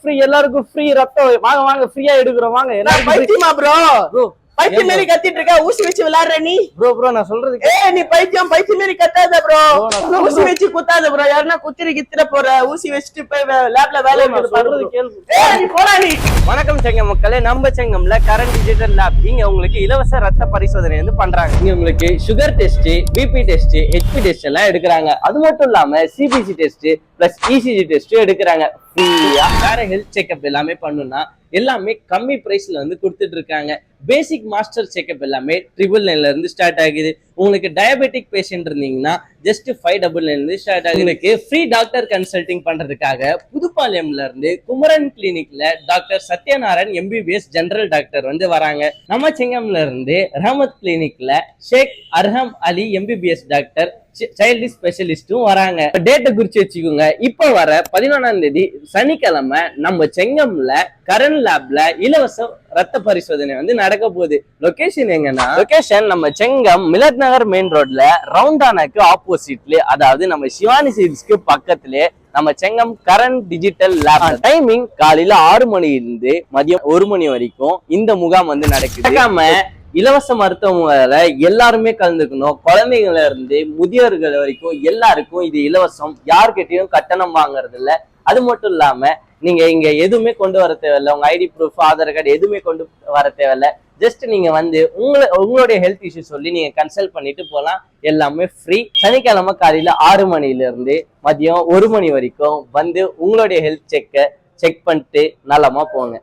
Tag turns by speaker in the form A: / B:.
A: Free எல்லாருக்கும் free ரத்தம் வாங்க வாங்க ஃப்ரீயா எடுக்கிறோம் வாங்க.
B: பைத்தியமா ப்ரோ? பைத்தியம் மாரி கத்திட்டு இருக்க, ஊசி வச்சு விளையாடுற நீ.
A: ப்ரோ நான் சொல்றது
B: நீ பைத்தியம் மாரி கத்தாத ப்ரோ. ஊசி வச்சு குத்தாத ப்ரோ. யாருன்னா குத்திரி கித்திர போற, ஊசி வச்சுட்டு போய் லேப்ல வேலை
A: சொல்றது கேள்வி.
B: நீ போடா நீ.
C: வணக்கம் செங்கம் மக்களே, நம்ம செங்கம்ல கரண்ட் டிஜிட்டல் லேப் இங்க உங்களுக்கு இலவச ரத்த பரிசோதனை வந்து பண்றாங்க. இங்க உங்களுக்கு sugar test, BP test, HB test எல்லாம் எடுக்கிறாங்க. அது மட்டும் இல்லாம CBC test plus ECG test எடுக்கிறாங்க. ஃப்ரீயா வேற ஹெல்த் செக்அப் எல்லாமே பண்ணுனா எல்லாமே கம்மி பிரைஸ்ல வந்து கொடுத்துட்டு இருக்காங்க. பேசிக் மாஸ்டர் செக்அப் எல்லாமே 999 இருந்து ஸ்டார்ட் ஆகுது. உங்களுக்கு டயபெட்டிக் பேஷண்ட் இருந்தீங்கன்னா ஜஸ்ட் 599 இருந்து ஸ்டார்ட் ஆகுது. உங்களுக்கு ஃப்ரீ டாக்டர் கன்சல்டிங் பண்றதுக்காக புதுப்பாளையம்ல இருந்து குமரன் கிளினிக்ல doctor Sathyanarayan MBBS general doctor வந்து வராங்க. நம்ம செங்கம்ல இருந்து ரஹமத் கிளினிக்ல Sheikh Arham Ali MBBS doctor child ஸ்பெஷலிஸ்டும் வராங்க. டேட்டை குறிச்சு வச்சுக்கோங்க. இப்ப வர 11ஆம் தேதி சனிக்கிழமை நம்ம செங்கம்ல கரண்ட் லேப்ல இலவச ரத்த பரிசோதனை வந்து நடக்க போகுது. லொகேஷன் எங்கன்னா, லொகேஷன் நம்ம செங்கம் மிலத் நகர் மெயின் ரோட்ல ரவுண்டானாக்கு ஆப்போசிட்ல, அதாவது நம்ம சிவானி சீட்ஸ்க்கு பக்கத்திலே நம்ம Chengam current digital lab. Timing காலையில 6 மணிலிருந்து மதியம் 1 மணி வரைக்கும் இந்த முகாம் வந்து நடக்குது. இலவச மருத்துவமனையில எல்லாருமே கலந்துக்கணும். குழந்தைங்கள இருந்து முதியோர்கள் வரைக்கும் எல்லாருக்கும் இது இலவசம். யார்கிட்டயும் கட்டணம் வாங்குறது இல்ல. அது மட்டும் இல்லாம நீங்க இங்க எதுவுமே கொண்டு வர தேவையில்லை. உங்க ஐடி ப்ரூஃப், ஆதார் கார்டு எதுவுமே கொண்டு வர தேவையில்ல. ஜஸ்ட் நீங்க வந்து உங்களுடைய ஹெல்த் இஷ்யூ சொல்லி நீங்க கன்சல்ட் பண்ணிட்டு போலாம். எல்லாமே ஃப்ரீ. சனிக்கிழமை காலையில 6 மணில இருந்து மதியம் 1 மணி வரைக்கும் வந்து உங்களுடைய ஹெல்த் செக் பண்ணிட்டு நலமா போங்க.